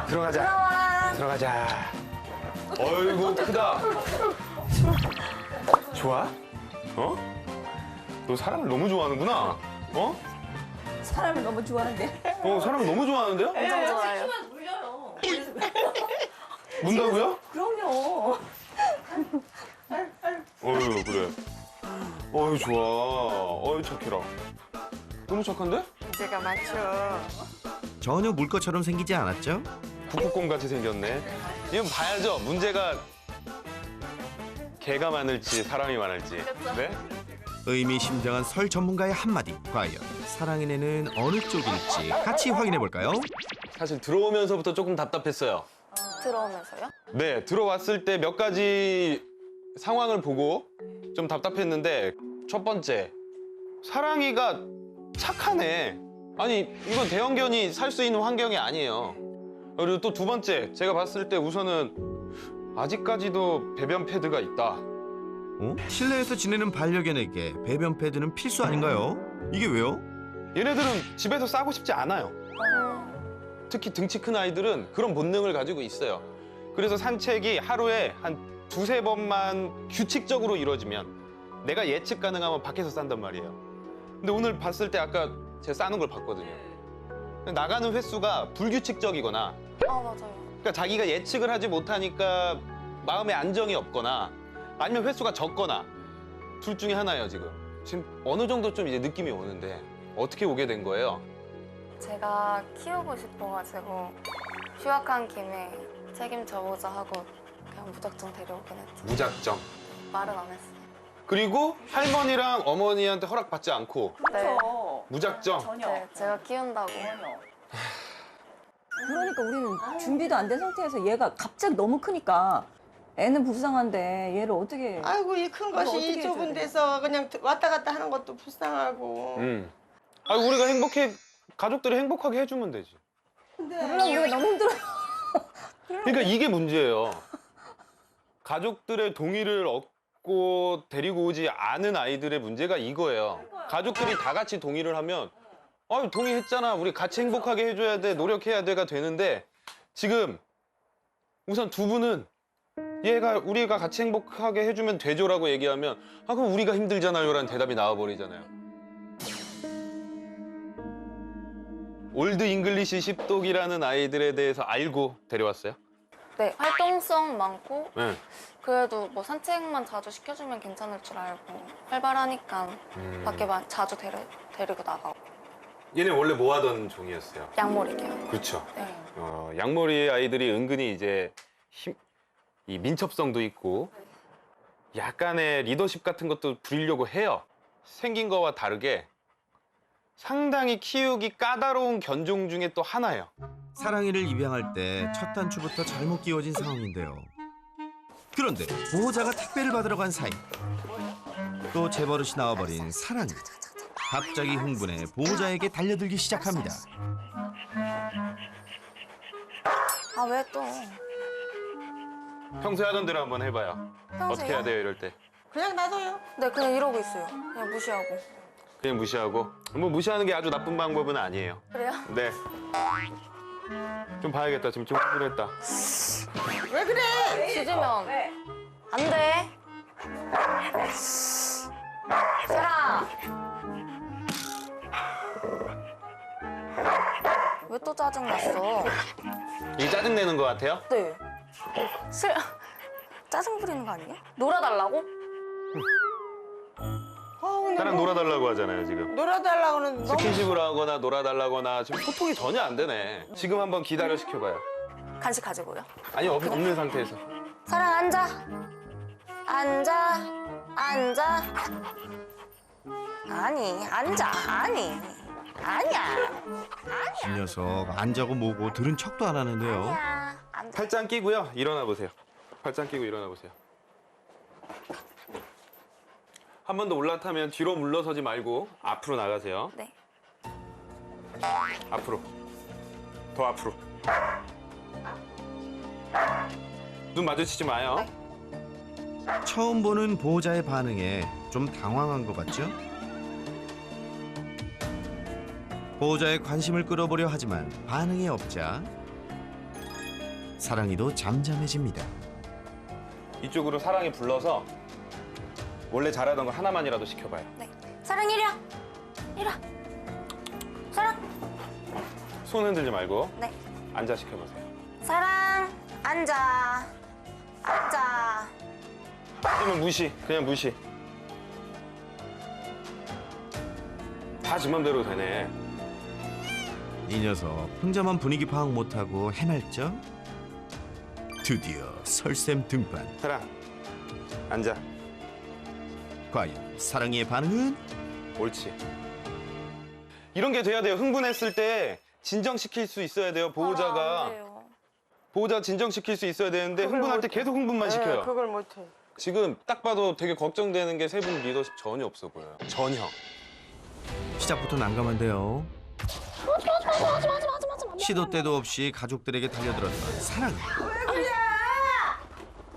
들어가자. 들어가자. 어이구 크다. 좋아? 어? 너 사람을 너무 좋아하는구나. 어? 사람을 너무 좋아하는데. 사람을 너무 좋아하는데요? 엄청 좋아요. 문다고요? 그럼요. 어휴 그래. 어휴 좋아. 어휴 착해라. 너무 착한데? 제가 맞죠. 전혀 물 것처럼 생기지 않았죠? 북극곰 같이 생겼네. 이건 봐야죠. 문제가 개가 많을지 사람이 많을지. 네? 의미심장한 설 전문가의 한마디. 과연 사랑인애는 어느 쪽일지 같이 확인해 볼까요? 사실 들어오면서부터 조금 답답했어요. 들어오면서요? 네, 들어왔을 때 몇 가지 상황을 보고 좀 답답했는데 첫 번째, 사랑이가 착하네. 아니, 이건 대형견이 살 수 있는 환경이 아니에요. 그리고 또 두 번째, 제가 봤을 때 우선은 아직까지도 배변 패드가 있다. 어? 실내에서 지내는 반려견에게 배변 패드는 필수 아닌가요? 이게 왜요? 얘네들은 집에서 싸고 싶지 않아요. 특히 등치 큰 아이들은 그런 본능을 가지고 있어요. 그래서 산책이 하루에 한 두세 번만 규칙적으로 이루어지면 내가 예측 가능하면 밖에서 싼단 말이에요. 근데 오늘 봤을 때 아까 제가 싸는 걸 봤거든요. 나가는 횟수가 불규칙적이거나 맞아요. 그러니까 자기가 예측을 하지 못하니까 마음에 안정이 없거나 아니면 횟수가 적거나 둘 중에 하나예요, 지금. 지금 어느 정도 좀 이제 느낌이 오는데 어떻게 오게 된 거예요? 제가 키우고 싶어가지고 휴학한 김에 책임져보자 하고 그냥 무작정 데려오긴 했죠. 무작정. 말은 안 했어요. 그리고 할머니랑 어머니한테 허락받지 않고 그렇죠. 무작정. 전혀. 네, 제가 키운다고. 전혀. 그러니까 우리는 준비도 안 된 상태에서 얘가 갑자기 너무 크니까 애는 불쌍한데 얘를 어떻게. 아이고 이 큰 이거 어떻게 것이 이 좁은 해줘야 돼? 데서 그냥 왔다 갔다 하는 것도 불쌍하고. 아, 우리가 가족들이 행복하게 해주면 되지. 그러려면 우리가 너무 힘들어요. 그러니까 이게 문제예요. 가족들의 동의를 얻고 데리고 오지 않은 아이들의 문제가 이거예요. 가족들이 다 같이 동의를 하면 동의했잖아. 우리 같이 행복하게 해줘야 돼. 노력해야 돼가 되는데 지금 우선 두 분은 우리가 같이 행복하게 해주면 되죠라고 얘기하면 그럼 우리가 힘들잖아요 라는 대답이 나와버리잖아요. 올드 잉글리시 십독이라는 아이들에 대해서 알고 데려왔어요? 네, 활동성 많고 네. 그래도 뭐 산책만 자주 시켜주면 괜찮을 줄 알고 활발하니까 밖에 자주 데리고 나가고. 얘네 원래 뭐 하던 종이었어요? 양머리게요. 그렇죠. 네. 양머리 아이들이 은근히 이제 이 민첩성도 있고 약간의 리더십 같은 것도 부리려고 해요. 생긴 거와 다르게 상당히 키우기 까다로운 견종 중에 또 하나예요. 사랑이를 입양할 때 첫 단추부터 잘못 끼워진 상황인데요. 그런데 보호자가 택배를 받으러 간 사이 또 제 버릇이 나와버린 사랑이 갑자기 흥분해 보호자에게 달려들기 시작합니다. 아, 왜 또? 평소에 하던 대로 한번 해봐요. 어떻게 해야 돼요 이럴 때? 그냥 놔둬요. 네, 그냥 이러고 있어요. 그냥 무시하고. 그냥 무시하고. 뭐 무시하는 게 아주 나쁜 방법은 아니에요. 그래요? 네. 좀 봐야겠다. 지금 좀 흥분했다. 왜 그래? 짖으면 안 돼. 사랑. 왜 또 짜증 났어? 이게 짜증내는 것 같아요? 네. 짜증 부리는 거 아니에요? 놀아달라고? 근데 나랑 놀아달라고 하잖아요 지금. 놀아달라고는 너무. 스킨십을 하거나 놀아달라거나 지금 소통이 전혀 안 되네. 지금 한번 기다려 시켜봐요. 간식 가지고요. 아니 없는 상태에서. 사랑 앉아. 앉아. 앉아. 아니 앉아. 아니. 아니야. 이 녀석 앉아고 뭐고 들은 척도 안 하는데요. 아니야. 앉아. 팔짱 끼고요. 일어나 보세요. 팔짱 끼고 일어나 보세요. 한 번 더 올라타면 뒤로 물러서지 말고 앞으로 나가세요. 네. 앞으로. 더 앞으로. 눈 마주치지 마요. 네. 처음 보는 보호자의 반응에 좀 당황한 것 같죠? 보호자의 관심을 끌어보려 하지만 반응이 없자 사랑이도 잠잠해집니다. 이쪽으로 사랑이 불러서 원래 잘하던 거 하나만이라도 시켜봐요. 네. 사랑 이리 와. 이리 와. 사랑. 손 흔들지 말고 네. 앉아 시켜보세요. 사랑. 앉아. 앉아. 그러면 무시, 그냥 무시. 다 지 맘대로 되네. 이 녀석 혼자만 분위기 파악 못하고 해맑죠? 드디어 설쌤 등판. 사랑, 앉아. 과연 사랑이의 반응은? 옳지. 이런 게 돼야 돼요. 흥분했을 때 진정시킬 수 있어야 돼요. 안 보호자가. 돼요. 보호자 진정시킬 수 있어야 되는데 그걸 흥분할 때 못해. 계속 흥분만 네, 시켜요. 그걸 못해. 지금 딱 봐도 되게 걱정되는 게 세 분 리더십 전혀 없어 보여요. 전혀. 시작부터 난감한데요. 시도 때도 없이 가족들에게 달려들었던 사랑이.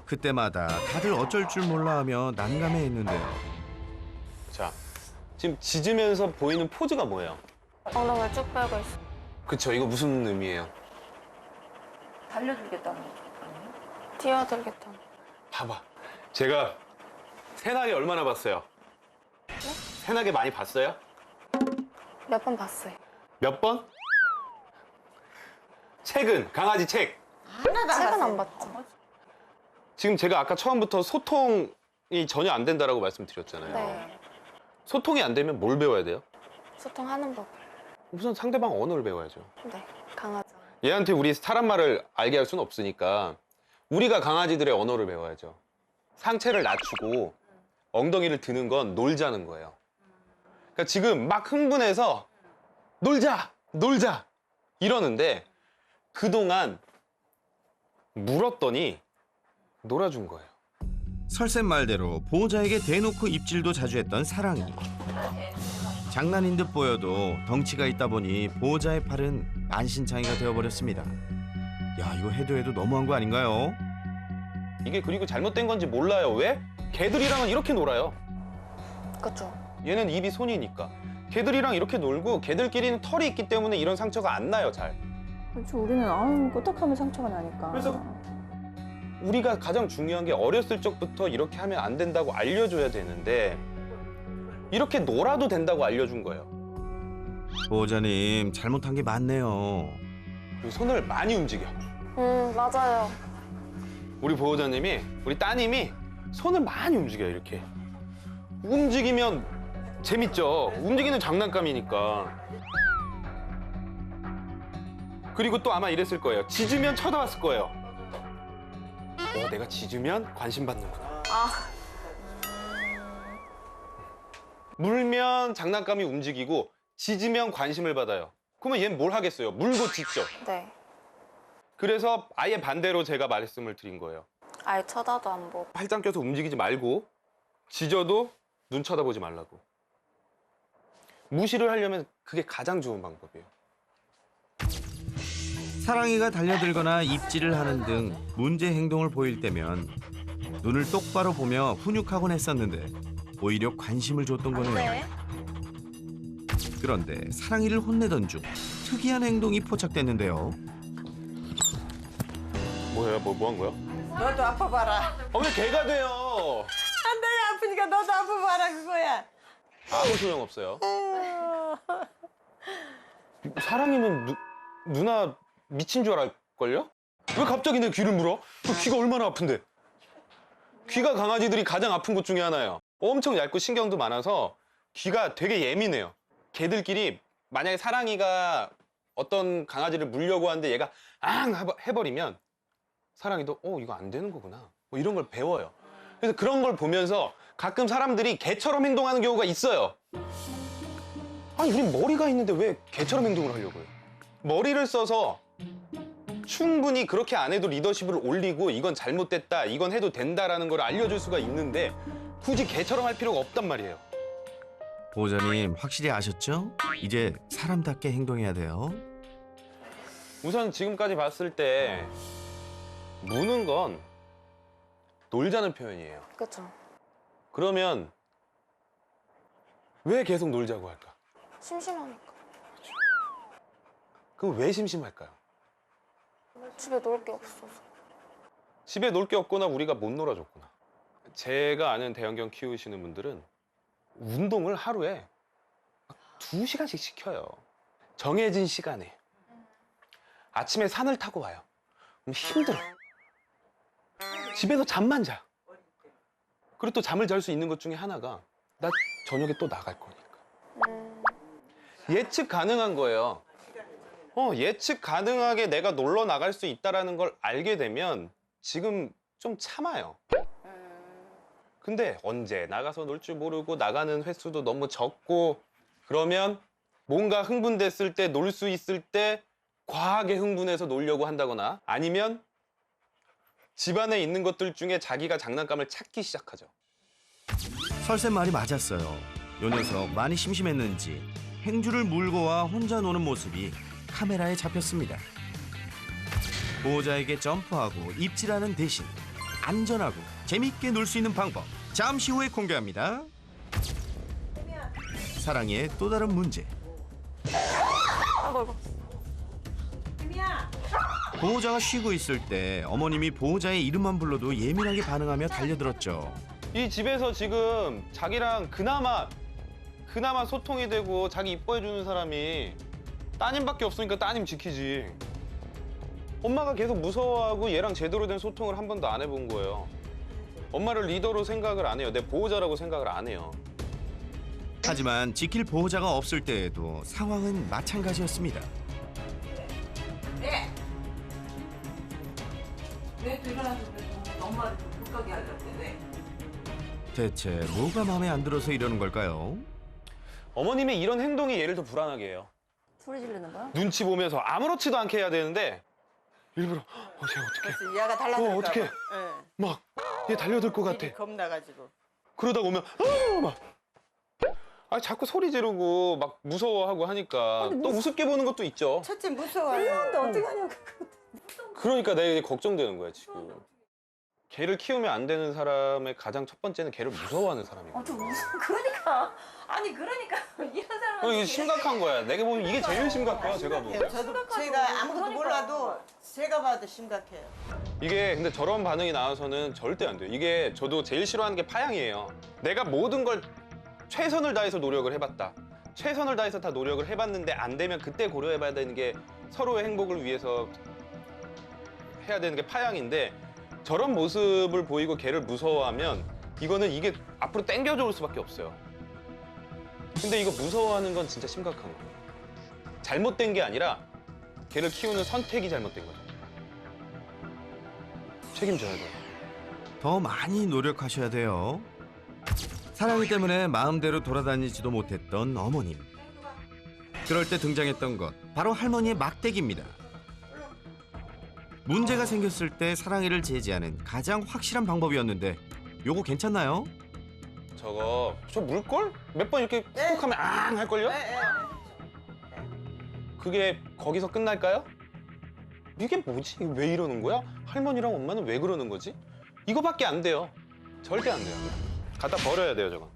그때마다 다들 어쩔 줄 몰라 하며 난감해했는데요. 자, 지금 짖으면서 보이는 포즈가 뭐예요? 엉덩이를 쭉 빼고 있어. 그쵸, 이거 무슨 의미예요? 달려들겠다는 거. 뛰어들겠다. 봐봐. 제가 새나게 얼마나 봤어요? 새나게 많이 봤어요? 몇 번 봤어요. 몇 번? 책은, 강아지 책. 하나도 안 책은 봤어요. 안 봤죠. 지금 제가 아까 처음부터 소통이 전혀 안 된다라고 말씀드렸잖아요. 네. 소통이 안 되면 뭘 배워야 돼요? 소통하는 법을. 우선 상대방 언어를 배워야죠. 네. 강하죠. 얘한테 우리 사람 말을 알게 할 수는 없으니까 우리가 강아지들의 언어를 배워야죠. 상체를 낮추고 엉덩이를 드는 건 놀자는 거예요. 그러니까 지금 막 흥분해서 놀자! 놀자! 이러는데 그동안 물었더니 놀아준 거예요. 설쌤 말대로 보호자에게 대놓고 입질도 자주 했던 사랑이. 장난인 듯 보여도 덩치가 있다 보니 보호자의 팔은 만신창이가 되어버렸습니다. 야, 이거 해도 너무한 거 아닌가요? 이게 그리고 잘못된 건지 몰라요. 왜? 개들이랑은 이렇게 놀아요. 그쵸. 얘는 입이 손이니까. 개들이랑 이렇게 놀고 개들끼리는 털이 있기 때문에 이런 상처가 안 나요, 잘. 그렇죠. 우리는 아우 끄떡하면 상처가 나니까. 그래서 우리가 가장 중요한 게 어렸을 적부터 이렇게 하면 안 된다고 알려줘야 되는데 이렇게 놀아도 된다고 알려준 거예요. 보호자님 잘못한 게 많네요. 그리고 손을 많이 움직여. 맞아요. 우리 보호자님이, 우리 따님이 손을 많이 움직여요, 이렇게. 움직이면 재밌죠. 움직이는 장난감이니까. 그리고 또 아마 이랬을 거예요. 짖으면 쳐다봤을 거예요. 내가 짖으면 관심 받는구나. 물면 장난감이 움직이고 짖으면 관심을 받아요. 그러면 얘는 뭘 하겠어요? 물고 짖죠. 네. 그래서 아예 반대로 제가 말씀을 드린 거예요. 아예 쳐다도 안 보고. 팔짱 껴서 움직이지 말고 짖어도 눈 쳐다보지 말라고. 무시를 하려면 그게 가장 좋은 방법이에요. 사랑이가 달려들거나 입질을 하는 등 문제 행동을 보일 때면 눈을 똑바로 보며 훈육하곤 했었는데 오히려 관심을 줬던 거네요. 그런데 사랑이를 혼내던 중 특이한 행동이 포착됐는데요. 뭐예요? 뭐 한 거야? 너도 아파봐라. 왜 개가 돼요? 내가 아프니까 너도 아파봐라 그거야. 아무 소용 없어요. 사랑이는 누나 미친 줄 알걸요? 왜 갑자기 내 귀를 물어? 그 귀가 얼마나 아픈데? 귀가 강아지들이 가장 아픈 곳 중에 하나예요. 엄청 얇고 신경도 많아서 귀가 되게 예민해요. 개들끼리 만약에 사랑이가 어떤 강아지를 물려고 하는데 얘가 앙 해버리면 사랑이도 이거 안 되는 거구나. 뭐 이런 걸 배워요. 그래서 그런 걸 보면서 가끔 사람들이 개처럼 행동하는 경우가 있어요. 아니, 우린 머리가 있는데 왜 개처럼 행동을 하려고 해요? 머리를 써서 충분히 그렇게 안 해도 리더십을 올리고 이건 잘못됐다, 이건 해도 된다라는 걸 알려줄 수가 있는데 굳이 개처럼 할 필요가 없단 말이에요. 보호자님 확실히 아셨죠? 이제 사람답게 행동해야 돼요. 우선 지금까지 봤을 때 무는 건 놀자는 표현이에요. 그쵸. 그러면 왜 계속 놀자고 할까? 심심하니까. 그럼 왜 심심할까요? 집에 놀 게 없어서. 집에 놀 게 없거나 우리가 못 놀아줬구나. 제가 아는 대형견 키우시는 분들은 운동을 하루에 2시간씩 시켜요. 정해진 시간에. 아침에 산을 타고 와요. 그럼 힘들어. 집에서 잠만 자. 그리고 또 잠을 잘 수 있는 것 중에 하나가 나 저녁에 또 나갈 거니까. 예측 가능한 거예요. 예측 가능하게 내가 놀러 나갈 수 있다는 걸 알게 되면 지금 좀 참아요. 근데 언제 나가서 놀 줄 모르고 나가는 횟수도 너무 적고 그러면 뭔가 흥분됐을 때 놀 수 있을 때 과하게 흥분해서 놀려고 한다거나 아니면 집안에 있는 것들 중에 자기가 장난감을 찾기 시작하죠. 설쌤 말이 맞았어요. 요 녀석 많이 심심했는지 행주를 물고 와 혼자 노는 모습이 카메라에 잡혔습니다. 보호자에게 점프하고 입질하는 대신 안전하고 재밌게 놀 수 있는 방법 잠시 후에 공개합니다. 사랑의 또 다른 문제. 아이고. 보호자가 쉬고 있을 때 어머님이 보호자의 이름만 불러도 예민하게 반응하며 달려들었죠. 이 집에서 지금 자기랑 그나마 소통이 되고 자기 이뻐해주는 사람이 따님밖에 없으니까 따님 지키지. 엄마가 계속 무서워하고 얘랑 제대로 된 소통을 한 번도 안 해본 거예요. 엄마를 리더로 생각을 안 해요. 내 보호자라고 생각을 안 해요. 하지만 지킬 보호자가 없을 때에도 상황은 마찬가지였습니다. 왜 들어왔는데 엄마를 못 가게 하려고 왜? 대체 뭐가 마음에 안 들어서 이러는 걸까요? 어머님의 이런 행동이 얘를 더 불안하게 해요. 소리 지르는 거야? 눈치 보면서 아무렇지도 않게 해야 되는데 일부러 쟤 어떡해. 그래서 얘가 달라들까 봐. 어떡해. 막 얘 달려들 것 같아. 겁나가지고. 그러다가 오면 자꾸 소리 지르고 막 무서워하고 하니까 또 우습게 보는 것도 있죠. 첫째 무서워요. 근데 어떻게 하냐고. 그러니까 내가 이게 걱정되는 거야 지금. 개를 키우면 안 되는 사람의 가장 첫 번째는 개를 무서워하는 사람이고. 좀 무슨 그러니까 이런 사람. 이게 심각한 거야. 내가 보면 이게 제일 심각해요. 제가 보면. 저도 제가 아무것도 그러니까. 몰라도 제가 봐도 심각해요. 이게 근데 저런 반응이 나와서는 절대 안 돼요. 이게 저도 제일 싫어하는 게 파양이에요. 내가 모든 걸 최선을 다해서 노력을 해봤다. 최선을 다해서 다 노력을 해봤는데 안 되면 그때 고려해봐야 되는 게 서로의 행복을 위해서 해야 되는 게 파양인데 저런 모습을 보이고 걔를 무서워하면 이게 앞으로 땡겨져 올 수밖에 없어요. 근데 이거 무서워하는 건 진짜 심각한 거예요. 잘못된 게 아니라 걔를 키우는 선택이 잘못된 거죠. 책임져야 돼요. 더 많이 노력하셔야 돼요. 사랑이 때문에 마음대로 돌아다니지도 못했던 어머님. 그럴 때 등장했던 것 바로 할머니의 막대기입니다. 문제가 생겼을 때 사랑이를 제지하는 가장 확실한 방법이었는데 요거 괜찮나요? 저 물걸? 몇 번 이렇게 쿡쿡 하면 앙 할걸요? 그게 거기서 끝날까요? 이게 뭐지? 왜 이러는 거야? 할머니랑 엄마는 왜 그러는 거지? 이거밖에 안 돼요. 절대 안 돼요. 갖다 버려야 돼요, 저건.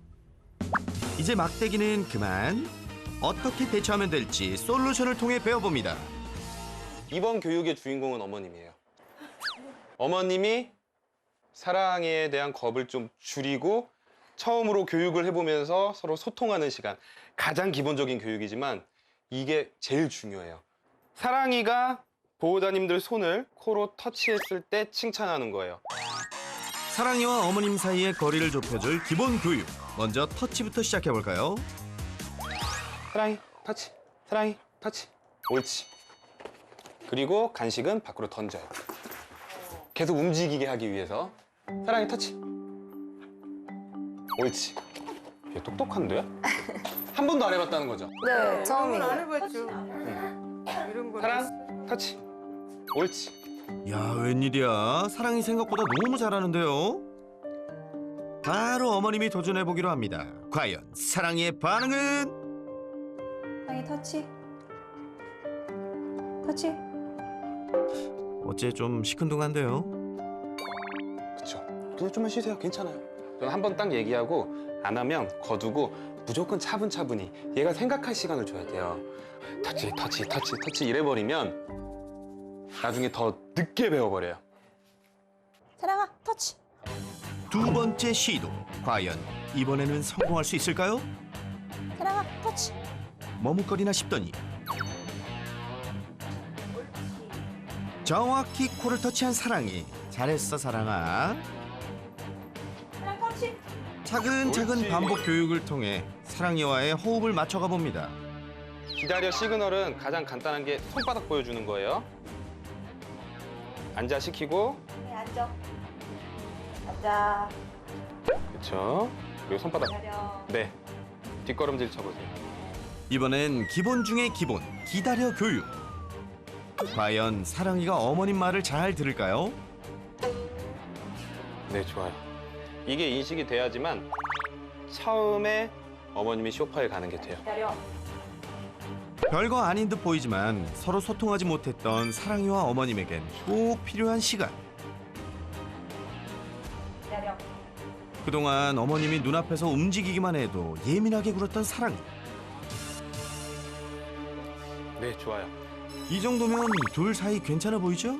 이제 막대기는 그만. 어떻게 대처하면 될지 솔루션을 통해 배워봅니다. 이번 교육의 주인공은 어머님이에요. 어머님이 사랑에 대한 겁을 좀 줄이고 처음으로 교육을 해보면서 서로 소통하는 시간. 가장 기본적인 교육이지만 이게 제일 중요해요. 사랑이가 보호자님들 손을 코로 터치했을 때 칭찬하는 거예요. 사랑이와 어머님 사이의 거리를 좁혀줄 기본 교육. 먼저 터치부터 시작해볼까요? 사랑이 터치, 사랑이 터치. 옳지. 그리고 간식은 밖으로 던져요. 계속 움직이게 하기 위해서. 사랑이 터치. 옳지. 얘 똑똑한데? 한 번도 안 해봤다는 거죠? 네, 안 처음이에요. 해봤죠. 이런 거. 사랑 터치. 옳지. 야, 웬일이야. 사랑이 생각보다 너무 잘하는데요. 바로 어머님이 도전해보기로 합니다. 과연 사랑이의 반응은? 사랑이 터치. 터치. 어째 좀 시큰둥한데요. 그쵸. 그냥 좀만 쉬세요. 괜찮아요. 저는 한 번 딱 얘기하고 안 하면 거두고 무조건 차분차분히 얘가 생각할 시간을 줘야 돼요. 터치, 터치, 터치, 터치 이래버리면 나중에 더 늦게 배워버려요. 사랑아, 터치. 두 번째 시도. 과연 이번에는 성공할 수 있을까요? 사랑아, 터치. 머뭇거리나 싶더니 정확히 코를 터치한 사랑이. 잘했어 사랑아. 사랑 터치. 차근차근 옳지. 반복 교육을 통해 사랑이와의 호흡을 맞춰가 봅니다. 기다려 시그널은 가장 간단한 게 손바닥 보여주는 거예요. 앉아 시키고, 네, 앉아. 앉아. 그렇죠. 그리고 손바닥. 기다려. 네. 뒷걸음질 쳐보세요. 이번엔 기본 중의 기본, 기다려 교육. 과연 사랑이가 어머님 말을 잘 들을까요? 네, 좋아요. 이게 인식이 돼야지만 처음에 어머님이 소파에 가는 게 돼요. 기다려. 별거 아닌 듯 보이지만 서로 소통하지 못했던 사랑이와 어머님에겐 꼭 필요한 시간. 기다려. 그동안 어머님이 눈앞에서 움직이기만 해도 예민하게 굴었던 사랑이. 네, 좋아요. 이 정도면 둘 사이 괜찮아 보이죠?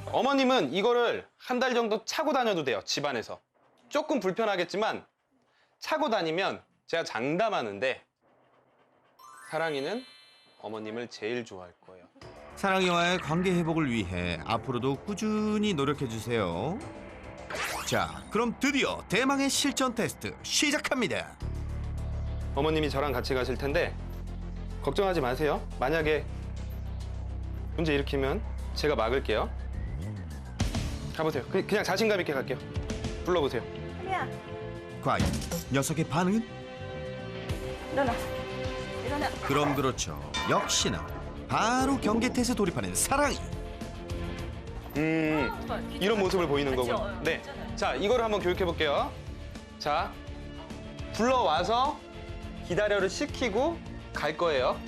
어머님은 이거를 한 달 정도 차고 다녀도 돼요, 집안에서. 조금 불편하겠지만 차고 다니면 제가 장담하는데 사랑이는 어머님을 제일 좋아할 거예요. 사랑이와의 관계 회복을 위해 앞으로도 꾸준히 노력해 주세요. 자, 그럼 드디어 대망의 실전 테스트 시작합니다. 어머님이 저랑 같이 가실 텐데 걱정하지 마세요. 만약에 문제 일으키면 제가 막을게요. 가보세요. 그냥 자신감 있게 갈게요. 불러보세요. 혜미야, 과연 녀석의 반응은? 일어나. 일어나. 그럼 그렇죠. 역시나 바로 경계 태세 돌입하는 사랑이. 이런 모습을 보이는 거군. 네. 자, 이거를 한번 교육해 볼게요. 자, 불러와서 기다려를 시키고 갈 거예요.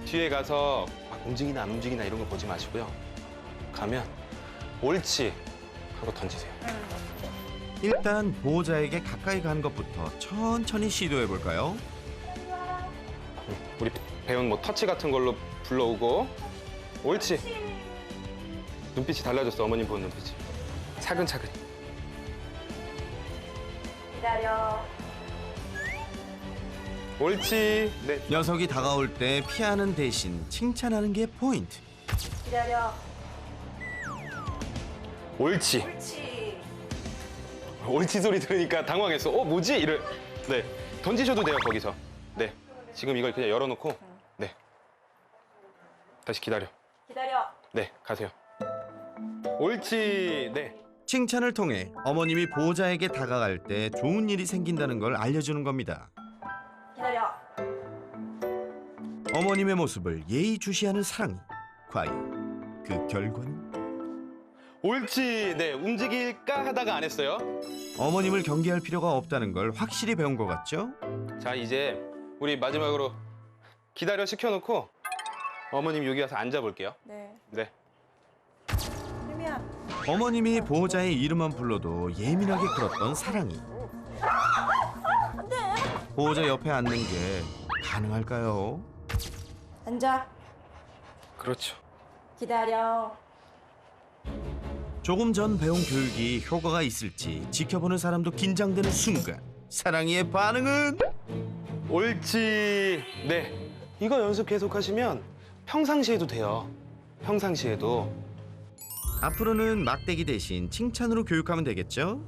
뒤에 가서 막 움직이나 안 움직이나 이런 거 보지 마시고요. 가면 옳지 하고 던지세요. 일단 보호자에게 가까이 가는 것부터 천천히 시도해 볼까요? 우리 배운 뭐 터치 같은 걸로 불러오고 옳지. 눈빛이 달라졌어. 어머님 보는 눈빛이. 차근차근. 기다려. 옳지. 네. 녀석이 다가올 때 피하는 대신 칭찬하는 게 포인트. 기다려. 옳지. 옳지. 옳지 소리 들으니까 당황했어. 뭐지? 네. 던지셔도 돼요, 거기서. 네. 지금 이걸 그냥 열어놓고. 네. 다시 기다려. 기다려. 네, 가세요. 옳지. 네. 칭찬을 통해 어머님이 보호자에게 다가갈 때 좋은 일이 생긴다는 걸 알려주는 겁니다. 기다려. 어머님의 모습을 예의주시하는 사랑이. 과연 그 결과는? 옳지. 네. 움직일까 하다가 안 했어요. 어머님을 경계할 필요가 없다는 걸 확실히 배운 것 같죠? 자, 이제 우리 마지막으로 기다려 시켜놓고 어머님 여기 와서 앉아볼게요. 네. 네. 혜미야. 어머님이 보호자의 이름만 불러도 예민하게 굴었던 사랑이. 보호자 옆에 앉는 게 가능할까요? 앉아. 그렇죠. 기다려. 조금 전 배운 교육이 효과가 있을지 지켜보는 사람도 긴장되는 순간 사랑이의 반응은? 옳지. 네. 이거 연습 계속하시면 평상시에도 돼요. 평상시에도. 앞으로는 막대기 대신 칭찬으로 교육하면 되겠죠?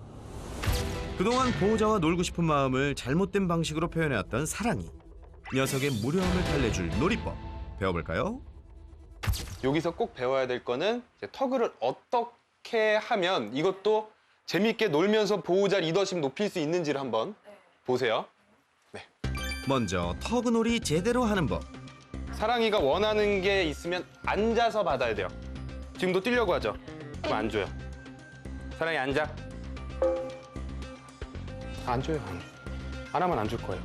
그동안 보호자와 놀고 싶은 마음을 잘못된 방식으로 표현해왔던 사랑이. 녀석의 무료함을 달래줄 놀이법 배워볼까요? 여기서 꼭 배워야 될 거는 이제 터그를 어떻게 하면 이것도 재밌게 놀면서 보호자 리더십 높일 수 있는지를 한번 보세요. 먼저 터그놀이 제대로 하는 법. 사랑이가 원하는 게 있으면 앉아서 받아야 돼요. 지금도 뛰려고 하죠. 그럼 안 줘요. 사랑이 앉아. 안 줘요. 안 하면 안 줄 거예요.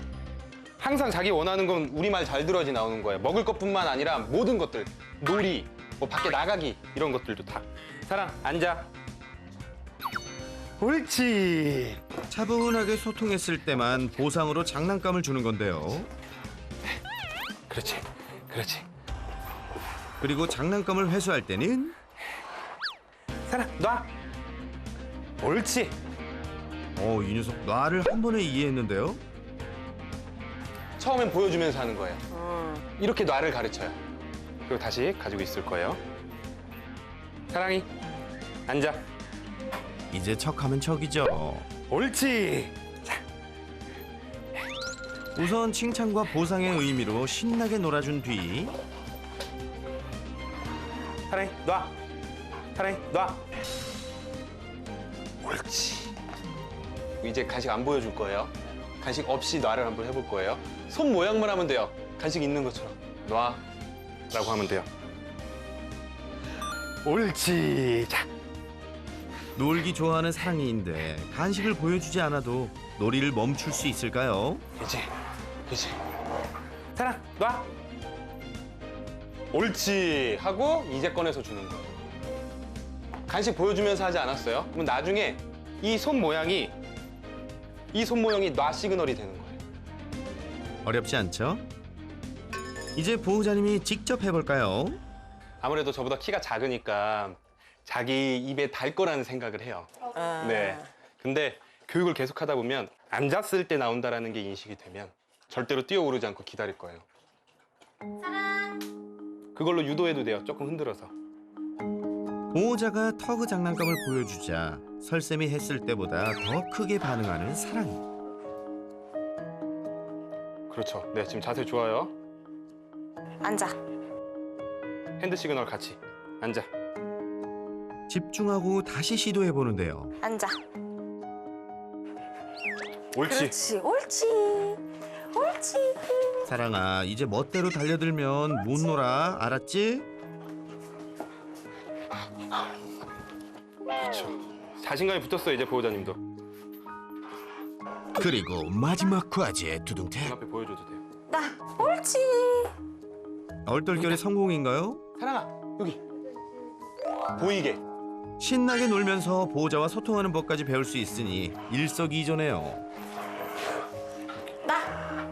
항상 자기 원하는 건 우리말 잘 들어야지 나오는 거예요. 먹을 것뿐만 아니라 모든 것들. 놀이, 뭐 밖에 나가기 이런 것들도 다. 사랑 앉아. 옳지. 차분하게 소통했을 때만 보상으로 장난감을 주는 건데요. 그렇지. 그렇지. 그리고 장난감을 회수할 때는 사랑, 놔. 옳지. 이 녀석 놔를 한 번에 이해했는데요. 처음엔 보여주면서 하는 거예요. 이렇게 놔를 가르쳐요. 그리고 다시 가지고 있을 거예요. 사랑이, 앉아. 이제 척하면 척이죠. 옳지. 우선 칭찬과 보상의 의미로 신나게 놀아준 뒤 사랑이, 놔. 사랑이, 놔. 옳지. 이제 간식 안 보여줄 거예요. 간식 없이 놔를 한번 해볼 거예요. 손 모양만 하면 돼요. 간식 있는 것처럼. 놔. 라고 하면 돼요. 옳지. 자. 놀기 좋아하는 사랑이인데 간식을 보여주지 않아도 놀이를 멈출 수 있을까요? 그치. 사랑, 놔. 옳지. 하고 이제 꺼내서 주는 거예요. 간식 보여주면서 하지 않았어요? 그럼 나중에 이 손 모양이 놔 시그널이 되는 거예요. 어렵지 않죠? 이제 보호자님이 직접 해볼까요? 아무래도 저보다 키가 작으니까 자기 입에 달 거라는 생각을 해요. 네. 근데 교육을 계속 하다 보면 앉았을 때 나온다라는 게 인식이 되면 절대로 뛰어오르지 않고 기다릴 거예요. 사랑. 그걸로 유도해도 돼요. 조금 흔들어서. 보호자가 터그 장난감을 보여주자 설쌤이 했을 때보다 더 크게 반응하는 사랑이. 그렇죠. 네, 지금 자세 좋아요. 앉아. 핸드 시그널 같이. 앉아. 집중하고 다시 시도해보는데요. 앉아. 옳지. 그렇지. 옳지. 옳지. 사랑아, 이제 멋대로 달려들면 못 놀아. 알았지? 그렇죠. 자신감이 붙었어요, 이제 보호자님도. 그리고 마지막 과제 두둥태. 눈앞에 보여줘도 돼요. 나 옳지. 얼떨결에 성공인가요? 사랑아, 여기. 보이게. 신나게 놀면서 보호자와 소통하는 법까지 배울 수 있으니 일석이조네요. 나.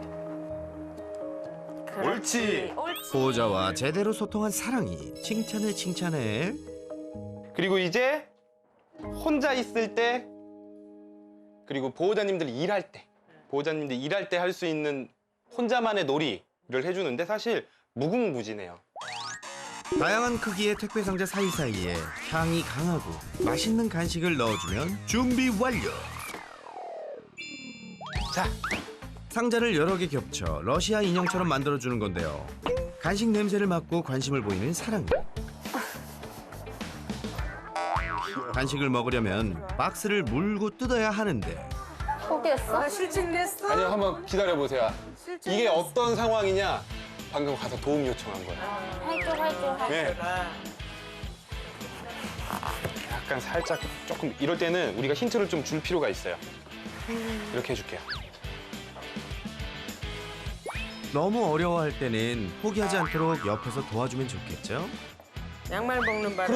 옳지. 옳지. 보호자와 제대로 소통한 사랑이 칭찬을 칭찬해. 그리고 이제 혼자 있을 때 그리고 보호자님들 일할 때 할 수 있는 혼자만의 놀이를 해주는데 사실 무궁무진해요. 다양한 크기의 택배 상자 사이사이에 향이 강하고 맛있는 간식을 넣어주면 준비 완료. 자, 상자를 여러 개 겹쳐 러시아 인형처럼 만들어주는 건데요. 간식 냄새를 맡고 관심을 보이는 사랑이. 간식을 먹으려면 박스를 물고 뜯어야 하는데 포기했어? 실증냈어? 아니요, 한번 기다려보세요. 이게 어떤 상황이냐? 방금 가서 도움 요청한 거예요. 해줘. 네. 약간 살짝 조금 이럴 때는 우리가 힌트를 좀 줄 필요가 있어요. 이렇게 해줄게요. 너무 어려워할 때는 포기하지 않도록 옆에서 도와주면 좋겠죠? 양말 먹는 바람.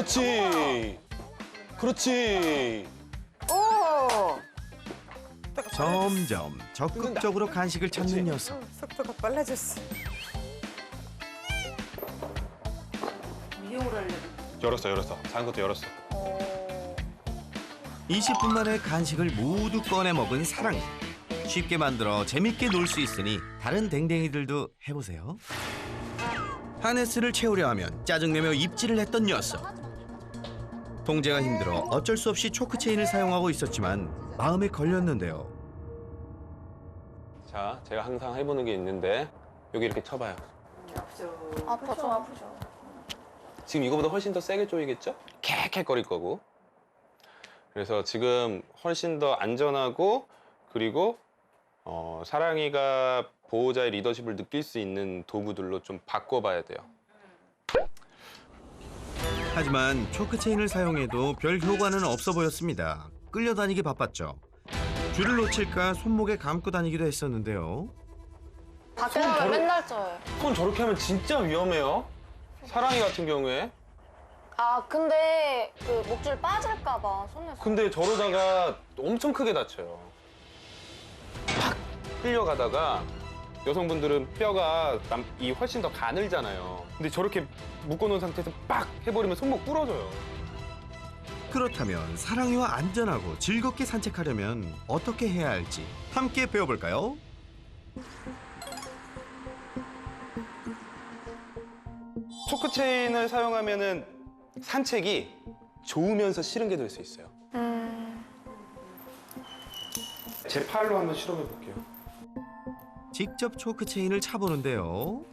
그렇지. 오. 점점 적극적으로 간식을 찾는 녀석. 속도가 빨라졌어. 미용을 하려고. 열었어. 작은 것도 열었어. 20분 만에 간식을 모두 꺼내 먹은 사랑이. 쉽게 만들어 재밌게 놀 수 있으니 다른 댕댕이들도 해보세요. 하네스를 채우려 하면 짜증내며 입질을 했던 녀석. 통제가 힘들어 어쩔 수 없이 초크 체인을 사용하고 있었지만 마음에 걸렸는데요. 자, 제가 항상 해보는 게 있는데 여기 이렇게 쳐봐요. 아프죠. 지금 이거보다 훨씬 더 세게 조이겠죠? 캑캑거릴 거고. 그래서 지금 훨씬 더 안전하고 그리고 사랑이가 보호자의 리더십을 느낄 수 있는 도구들로 좀 바꿔봐야 돼요. 하지만 초크 체인을 사용해도 별 효과는 없어 보였습니다. 끌려다니기 바빴죠. 줄을 놓칠까 손목에 감고 다니기도 했었는데요. 밖에 나가면 맨날 쪄요. 손 저렇게 하면 진짜 위험해요. 사랑이 같은 경우에. 아 근데 그 목줄 빠질까 봐 손에서. 근데 저러다가 엄청 크게 다쳐요. 팍 끌려가다가 여성분들은 뼈가 이 훨씬 더 가늘잖아요. 근데 저렇게 묶어놓은 상태에서 빡 해버리면 손목 부러져요. 그렇다면 사랑이와 안전하고 즐겁게 산책하려면 어떻게 해야 할지 함께 배워볼까요? 초크 체인을 사용하면은 산책이 좋으면서 싫은 게 될 수 있어요. 제 팔로 한번 실험해 볼게요. 직접 초크 체인을 차보는데요.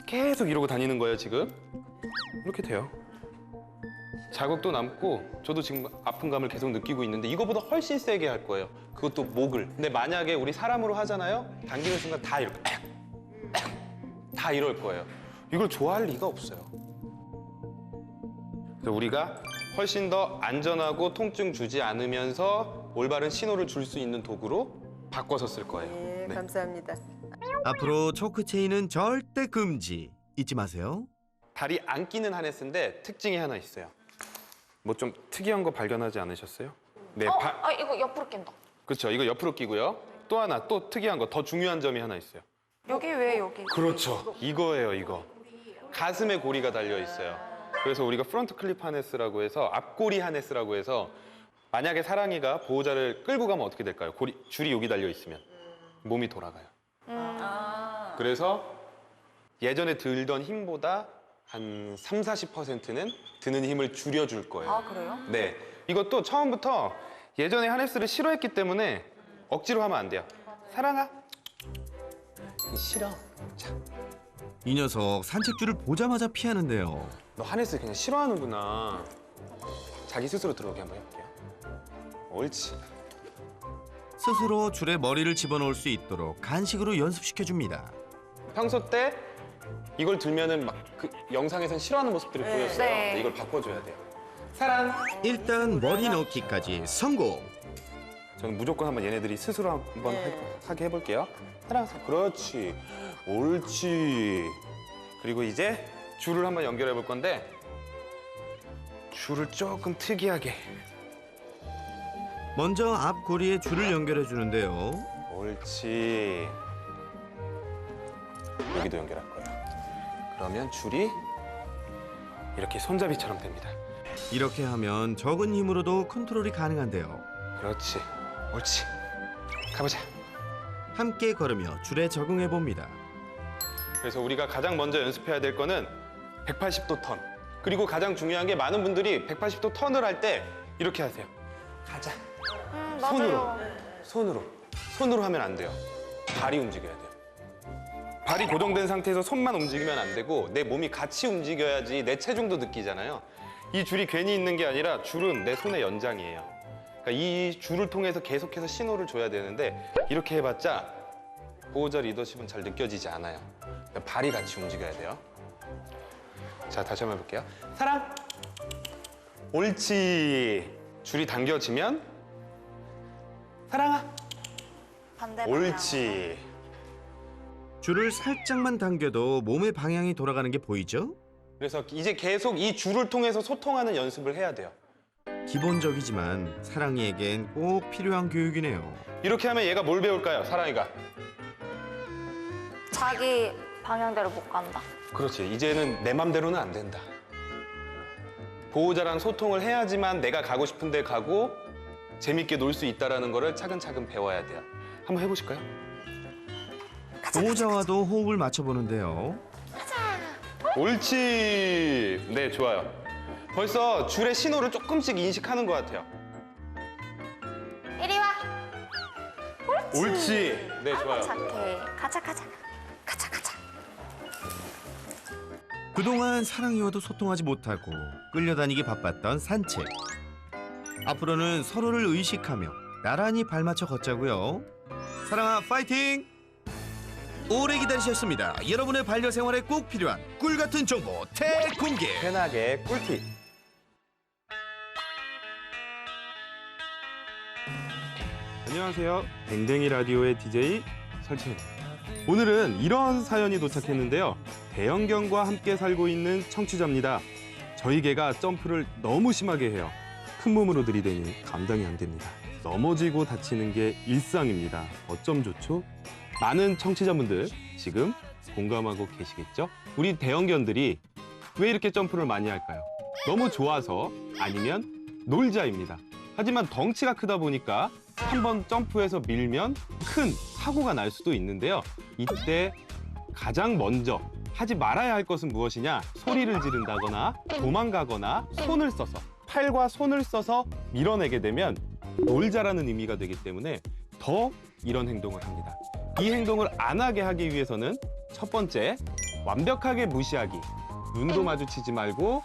계속 이러고 다니는 거예요, 지금. 이렇게 돼요. 자국도 남고 저도 지금 아픈 감을 계속 느끼고 있는데 이거보다 훨씬 세게 할 거예요. 그것도 목을. 근데 만약에 우리 사람으로 하잖아요. 당기는 순간 다 이렇게 다 이럴 거예요. 이걸 좋아할 리가 없어요. 그래서 우리가 훨씬 더 안전하고 통증 주지 않으면서 올바른 신호를 줄 수 있는 도구로 바꿔서 쓸 거예요. 네, 감사합니다. 앞으로 초크 체인은 절대 금지 잊지 마세요. 다리 안 끼는 하네스인데 특징이 하나 있어요. 뭐 좀 특이한 거 발견하지 않으셨어요? 네, 이거 옆으로 낀다. 그렇죠. 이거 옆으로 끼고요. 또 하나 또 특이한 거 더 중요한 점이 하나 있어요. 여기 왜 여기? 그렇죠. 이거예요, 이거. 가슴에 고리가 달려 있어요. 그래서 우리가 프론트 클립 하네스라고 해서 앞고리 하네스라고 해서 만약에 사랑이가 보호자를 끌고 가면 어떻게 될까요? 줄이 여기 달려 있으면 몸이 돌아가요. 그래서 예전에 들던 힘보다 한 30~40%는 드는 힘을 줄여줄 거예요. 아, 그래요? 네. 이것도 처음부터 예전에 하네스를 싫어했기 때문에 억지로 하면 안 돼요. 사랑아. 싫어. 자, 이 녀석 산책줄을 보자마자 피하는데요. 너 하네스 그냥 싫어하는구나. 자기 스스로 들어오게 한번 해볼게요. 옳지. 스스로 줄에 머리를 집어넣을 수 있도록 간식으로 연습시켜줍니다. 평소 때 이걸 들면은 막 그 영상에선 싫어하는 모습들이 보였어요. 네. 근데 이걸 바꿔줘야 돼요. 사랑. 일단 머리 넣기까지 성공. 저는 무조건 한번 얘네들이 스스로 한번 하게 해볼게요. 사랑. 그렇지. 옳지. 그리고 이제 줄을 한번 연결해 볼 건데 줄을 조금 특이하게. 먼저 앞고리에 줄을 연결해 주는데요. 옳지. 여기도 연결할 거예요. 그러면 줄이 이렇게 손잡이처럼 됩니다. 이렇게 하면 적은 힘으로도 컨트롤이 가능한데요. 그렇지. 옳지. 가보자. 함께 걸으며 줄에 적응해 봅니다. 그래서 우리가 가장 먼저 연습해야 될 거는 180도 턴. 그리고 가장 중요한 게 많은 분들이 180도 턴을 할 때 이렇게 하세요. 가자. 맞아요. 손으로 하면 안 돼요. 발이 움직여야 돼요. 발이 고정된 상태에서 손만 움직이면 안 되고 내 몸이 같이 움직여야지 내 체중도 느끼잖아요. 이 줄이 괜히 있는 게 아니라 줄은 내 손의 연장이에요. 그러니까 이 줄을 통해서 계속해서 신호를 줘야 되는데 이렇게 해봤자 보호자 리더십은 잘 느껴지지 않아요. 그러니까 발이 같이 움직여야 돼요. 자, 다시 한번 해볼게요. 사랑. 옳지. 줄이 당겨지면 사랑아. 반대 방향. 옳지. 줄을 살짝만 당겨도 몸의 방향이 돌아가는 게 보이죠? 그래서 이제 계속 이 줄을 통해서 소통하는 연습을 해야 돼요. 기본적이지만 사랑이에겐 꼭 필요한 교육이네요. 이렇게 하면 얘가 뭘 배울까요, 사랑이가? 자기 방향대로 못 간다. 그렇지. 이제는 내 맘대로는 안 된다. 보호자랑 소통을 해야지만 내가 가고 싶은 데 가고 재밌게 놀 수 있다는 거를 차근차근 배워야 돼요. 한번 해보실까요? 보호자와도 호흡을 맞춰보는데요. 옳지. 네, 좋아요. 벌써 줄의 신호를 조금씩 인식하는 것 같아요. 이리 와. 옳지. 네, 좋아요. 착해. 가자. 그동안 사랑이와도 소통하지 못하고 끌려다니기 바빴던 산책. 앞으로는 서로를 의식하며 나란히 발맞춰 걷자고요. 사랑아 파이팅! 오래 기다리셨습니다. 여러분의 반려생활에 꼭 필요한 꿀같은 정보 대공개. 편하게 꿀팁. 안녕하세요. 댕댕이 라디오의 DJ 설채입니다. 오늘은 이런 사연이 도착했는데요. 대형견과 함께 살고 있는 청취자입니다. 저희 개가 점프를 너무 심하게 해요. 큰 몸으로 들이대니 감당이 안 됩니다. 넘어지고 다치는 게 일상입니다. 어쩜 좋죠? 많은 청취자분들 지금 공감하고 계시겠죠? 우리 대형견들이 왜 이렇게 점프를 많이 할까요? 너무 좋아서 아니면 놀자입니다. 하지만 덩치가 크다 보니까 한번 점프해서 밀면 큰 사고가 날 수도 있는데요. 이때 가장 먼저 하지 말아야 할 것은 무엇이냐? 소리를 지른다거나 도망가거나 손을 써서 팔과 손을 써서 밀어내게 되면 놀자라는 의미가 되기 때문에 더 이런 행동을 합니다. 이 행동을 안 하게 하기 위해서는 첫 번째, 완벽하게 무시하기. 눈도 마주치지 말고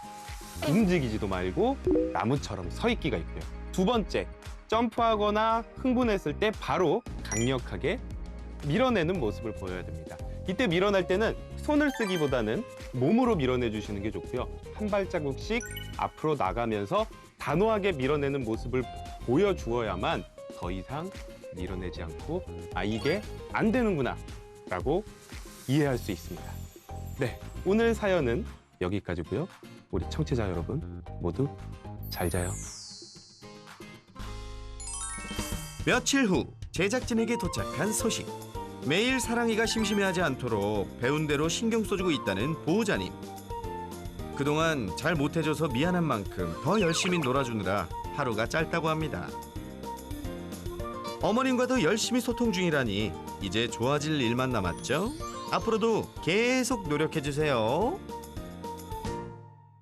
움직이지도 말고 나무처럼 서 있기가 있고요. 두 번째, 점프하거나 흥분했을 때 바로 강력하게 밀어내는 모습을 보여야 됩니다. 이때 밀어낼 때는 손을 쓰기보다는 몸으로 밀어내 주시는 게 좋고요. 한 발자국씩 앞으로 나가면서 단호하게 밀어내는 모습을 보여주어야만 더 이상 밀어내지 않고 아, 이게 안 되는구나 라고 이해할 수 있습니다. 네, 오늘 사연은 여기까지고요. 우리 청취자 여러분 모두 잘 자요. 며칠 후 제작진에게 도착한 소식. 매일 사랑이가 심심해하지 않도록 배운 대로 신경 써주고 있다는 보호자님. 그동안 잘 못해줘서 미안한 만큼 더 열심히 놀아주느라 하루가 짧다고 합니다. 어머님과도 열심히 소통 중이라니 이제 좋아질 일만 남았죠? 앞으로도 계속 노력해주세요.